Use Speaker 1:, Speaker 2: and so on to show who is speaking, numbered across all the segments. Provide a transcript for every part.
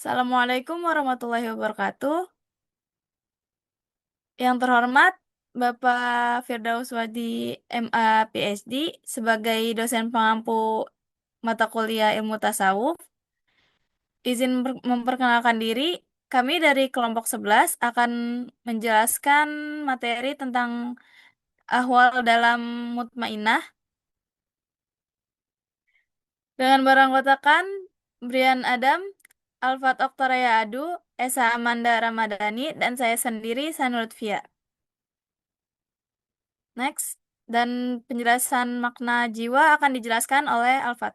Speaker 1: Assalamualaikum warahmatullahi wabarakatuh. Yang terhormat Bapak Firdaus Wadi MA PhD sebagai dosen pengampu mata kuliah ilmu tasawuf. Izin memperkenalkan diri, kami dari kelompok 11 akan menjelaskan materi tentang ahwal dalam mutmainah dengan beranggotakan Brian Adam, Alfat Oktorea Adu, Esa Amanda Ramadhani, dan saya sendiri Sanul Lutfia. Next, dan penjelasan makna jiwa akan dijelaskan oleh Alfat.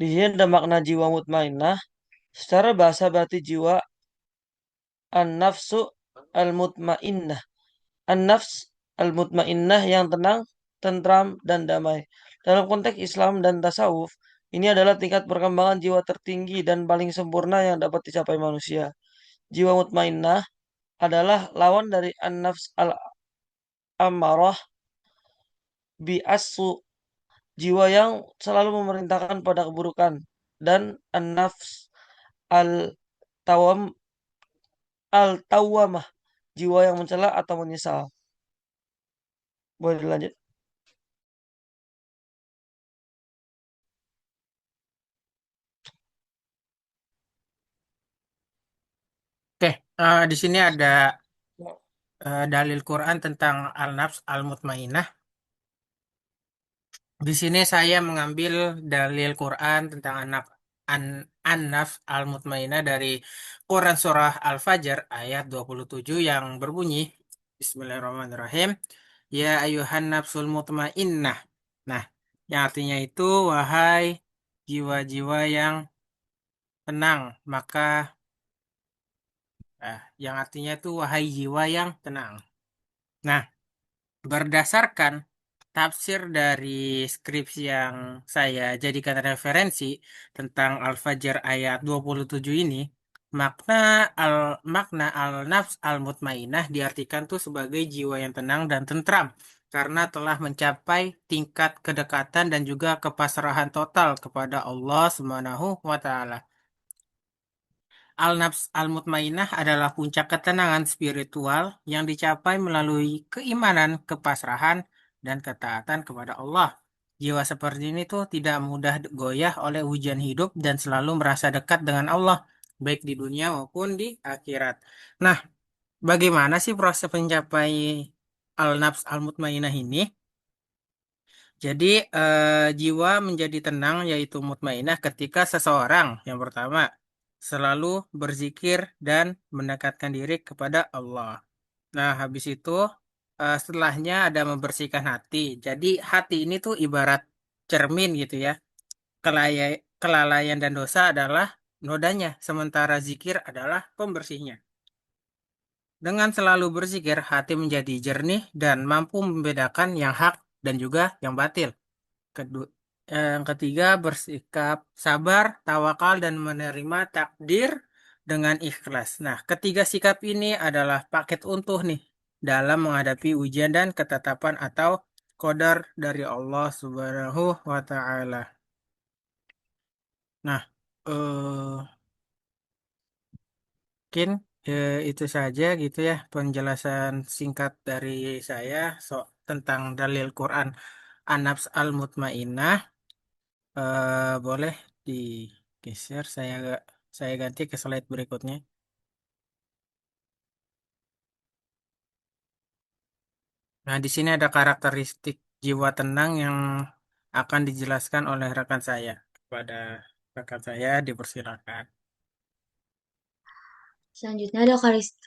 Speaker 2: Di sini ada makna jiwa mutmainah. Secara bahasa berarti jiwa an-nafsu al-mutmainnah. An-nafs al-mutmainnah yang tenang, tentram, dan damai. Dalam konteks Islam dan tasawuf, ini adalah tingkat perkembangan jiwa tertinggi dan paling sempurna yang dapat dicapai manusia. Jiwa mutmainnah adalah lawan dari an-nafs al-amarah bi'asu, jiwa yang selalu memerintahkan pada keburukan, dan an-nafs al-tawam al-tawwamah, jiwa yang mencela atau menyesal. Boleh dilanjut.
Speaker 3: Oke, di sini ada dalil Quran tentang al-nafs al-mutmainah. Di sini saya mengambil dalil Quran tentang an-nafs al-mutmainah dari Quran surah Al-Fajr ayat 27 yang berbunyi Bismillahirrahmanirrahim. Ya ayuhan nafsul mutmainnah. Nah, yang artinya itu wahai jiwa-jiwa yang tenang, maka yang artinya itu wahai jiwa yang tenang. Nah, berdasarkan tafsir dari skripsi yang saya jadikan referensi tentang Al-Fajr ayat 27 ini, makna makna al-nafs al-mutmainah diartikan tuh sebagai jiwa yang tenang dan tentram karena telah mencapai tingkat kedekatan dan juga kepasrahan total kepada Allah Subhanahu wa taala. Al-Nafs Al-Mutmainah adalah puncak ketenangan spiritual yang dicapai melalui keimanan, kepasrahan, dan ketaatan kepada Allah. Jiwa seperti ini tuh tidak mudah goyah oleh ujian hidup dan selalu merasa dekat dengan Allah, baik di dunia maupun di akhirat. Nah, bagaimana sih proses mencapai Al-Nafs Al-Mutmainah ini? Jadi jiwa menjadi tenang yaitu mutmainah ketika seseorang yang pertama selalu berzikir dan mendekatkan diri kepada Allah. Nah, habis itu setelahnya ada membersihkan hati. Jadi hati ini tuh ibarat cermin gitu ya. Kelalaian dan dosa adalah nodanya, sementara zikir adalah pembersihnya. Dengan selalu berzikir, hati menjadi jernih dan mampu membedakan yang hak dan juga yang batil. Kedua, yang ketiga bersikap sabar, tawakal dan menerima takdir dengan ikhlas. Nah, ketiga sikap ini adalah paket utuh nih dalam menghadapi ujian dan ketetapan atau qadar dari Allah Subhanahu wa taala. Nah, mungkin itu saja gitu ya penjelasan singkat dari saya tentang dalil Quran An-Nafs Al-Mutmainah. Boleh digeser, saya ganti ke slide berikutnya. Nah, di sini ada karakteristik jiwa tenang yang akan dijelaskan oleh rekan saya. Kepada rekan saya dipersilakan.
Speaker 4: Selanjutnya ada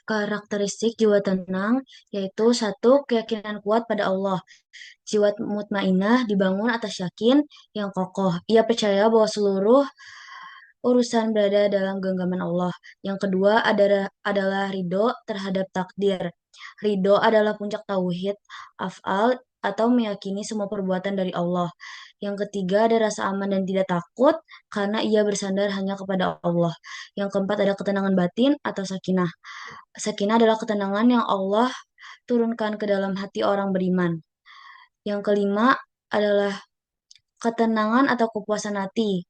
Speaker 4: karakteristik jiwa tenang, yaitu satu, keyakinan kuat pada Allah. Jiwa mutmainah dibangun atas yakin yang kokoh. Ia percaya bahwa seluruh urusan berada dalam genggaman Allah. Yang kedua adalah ridho terhadap takdir. Ridho adalah puncak tauhid, af'al, atau meyakini semua perbuatan dari Allah. Yang ketiga ada rasa aman dan tidak takut karena ia bersandar hanya kepada Allah. Yang keempat ada ketenangan batin atau sakinah. Sakinah adalah ketenangan yang Allah turunkan ke dalam hati orang beriman. Yang kelima adalah ketenangan atau kepuasan hati.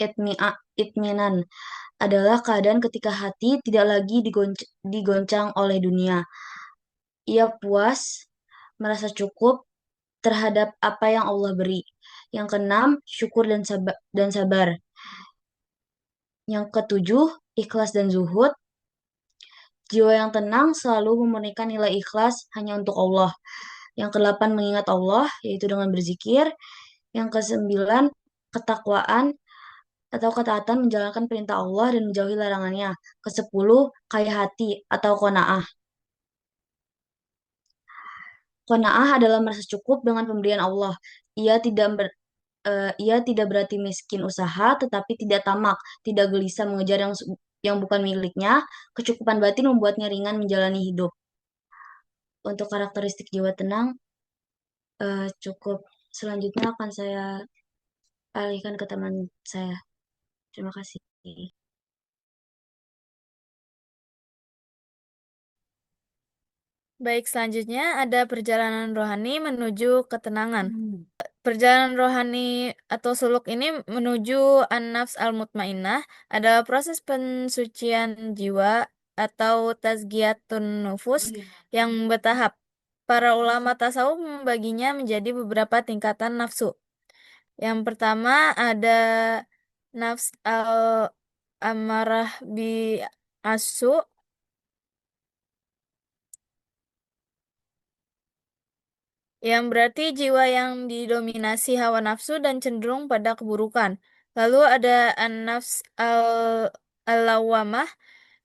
Speaker 4: itminan adalah keadaan ketika hati tidak lagi digoncang oleh dunia. Ia puas, merasa cukup terhadap apa yang Allah beri. Yang keenam, syukur dan sabar. Yang ketujuh, ikhlas dan zuhud. Jiwa yang tenang selalu memurnikan nilai ikhlas hanya untuk Allah. Yang kedelapan, mengingat Allah, yaitu dengan berzikir. Yang kesembilan, ketakwaan atau ketaatan menjalankan perintah Allah dan menjauhi larangannya. Kesepuluh, kaya hati atau qanaah. Qanaah adalah merasa cukup dengan pemberian Allah. Ia tidak ia tidak berarti miskin usaha, tetapi tidak tamak, tidak gelisah mengejar yang bukan miliknya. Kecukupan batin membuatnya ringan menjalani hidup. Untuk karakteristik jiwa tenang, cukup. Selanjutnya akan saya alihkan ke teman saya. Terima kasih.
Speaker 1: Baik, selanjutnya ada perjalanan rohani menuju ketenangan. Perjalanan rohani atau suluk ini menuju an-nafs al-mutmainnah adalah proses pensucian jiwa atau tazkiyatun nufus yang bertahap. Para ulama tasawuf membaginya menjadi beberapa tingkatan nafsu. Yang pertama ada nafs al-amarah bi asu, yang berarti jiwa yang didominasi hawa nafsu dan cenderung pada keburukan. Lalu ada an-nafs al-lawwamah,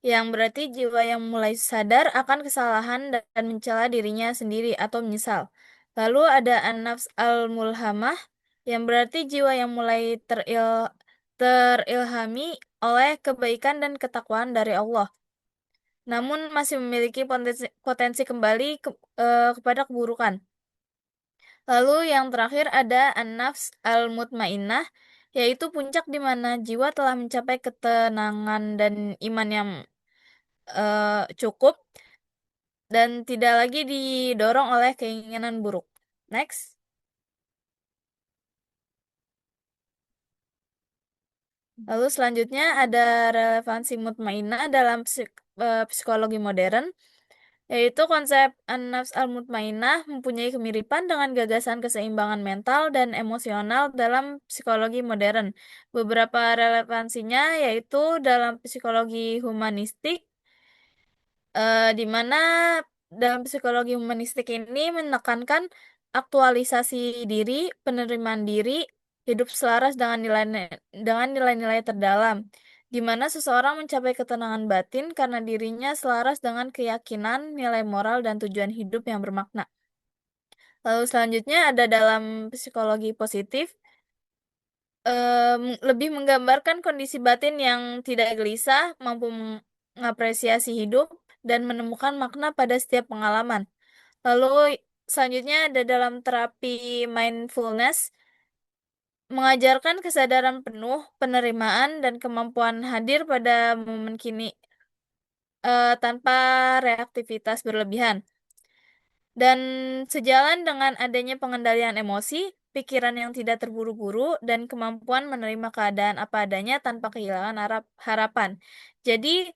Speaker 1: yang berarti jiwa yang mulai sadar akan kesalahan dan mencela dirinya sendiri atau menyesal. Lalu ada an-nafs al-mulhamah, yang berarti jiwa yang mulai terilhami oleh kebaikan dan ketakwaan dari Allah, namun masih memiliki potensi kembali kepada keburukan. Lalu yang terakhir ada an-nafs al-mutmainnah, yaitu puncak di mana jiwa telah mencapai ketenangan dan iman yang cukup dan tidak lagi didorong oleh keinginan buruk. Next. Lalu selanjutnya ada relevansi mutmainnah dalam psikologi modern, yaitu konsep an-nafs al-mutmainnah mempunyai kemiripan dengan gagasan keseimbangan mental dan emosional dalam psikologi modern. Beberapa relevansinya yaitu dalam psikologi humanistik, di mana dalam psikologi humanistik ini menekankan aktualisasi diri, penerimaan diri, hidup selaras dengan nilai-nilai terdalam, di mana seseorang mencapai ketenangan batin karena dirinya selaras dengan keyakinan, nilai moral, dan tujuan hidup yang bermakna. Lalu selanjutnya ada dalam psikologi positif, lebih menggambarkan kondisi batin yang tidak gelisah, mampu mengapresiasi hidup, dan menemukan makna pada setiap pengalaman. Lalu selanjutnya ada dalam terapi mindfulness, mengajarkan kesadaran penuh, penerimaan, dan kemampuan hadir pada momen kini tanpa reaktivitas berlebihan. Dan sejalan dengan adanya pengendalian emosi, pikiran yang tidak terburu-buru, dan kemampuan menerima keadaan apa adanya tanpa kehilangan harapan. Jadi,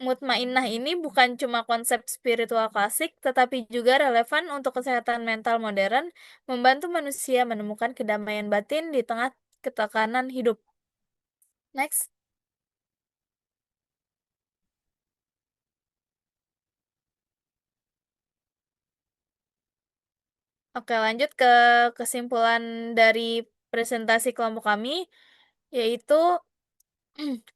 Speaker 1: mutmainnah ini bukan cuma konsep spiritual klasik, tetapi juga relevan untuk kesehatan mental modern, membantu manusia menemukan kedamaian batin di tengah ketekanan hidup. Next. Oke, lanjut ke kesimpulan dari presentasi kelompok kami, yaitu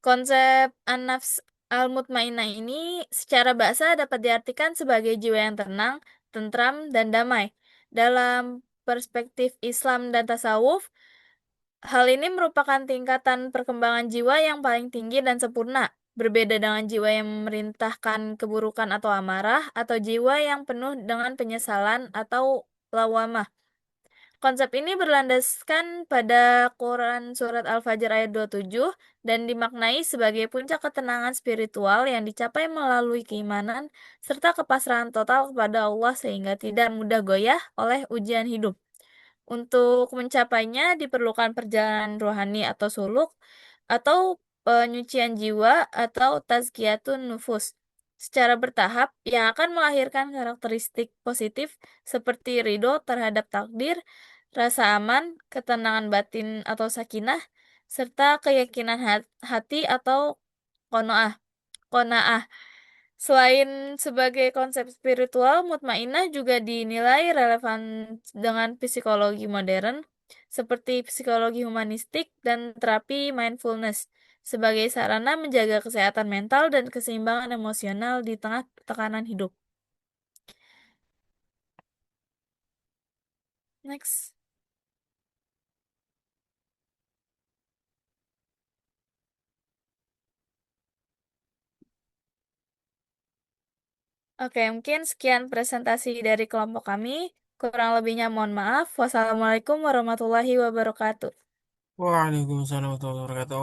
Speaker 1: konsep an-nafs al-mutmainnah ini secara bahasa dapat diartikan sebagai jiwa yang tenang, tentram, dan damai. Dalam perspektif Islam dan tasawuf, hal ini merupakan tingkatan perkembangan jiwa yang paling tinggi dan sempurna, berbeda dengan jiwa yang memerintahkan keburukan atau amarah, atau jiwa yang penuh dengan penyesalan atau lawamah. Konsep ini berlandaskan pada Quran Surat Al-Fajr ayat 27 dan dimaknai sebagai puncak ketenangan spiritual yang dicapai melalui keimanan serta kepasrahan total kepada Allah sehingga tidak mudah goyah oleh ujian hidup. Untuk mencapainya diperlukan perjalanan rohani atau suluk, atau penyucian jiwa atau tazkiyatun nufus secara bertahap yang akan melahirkan karakteristik positif seperti ridho terhadap takdir, rasa aman, ketenangan batin atau sakinah, serta keyakinan hati atau qanaah. Qanaah. Selain sebagai konsep spiritual, mutmainah juga dinilai relevan dengan psikologi modern, seperti psikologi humanistik dan terapi mindfulness, sebagai sarana menjaga kesehatan mental dan keseimbangan emosional di tengah tekanan hidup. Next. Oke, mungkin sekian presentasi dari kelompok kami. Kurang lebihnya mohon maaf. Wassalamualaikum warahmatullahi wabarakatuh.
Speaker 3: Waalaikumsalam warahmatullahi wabarakatuh.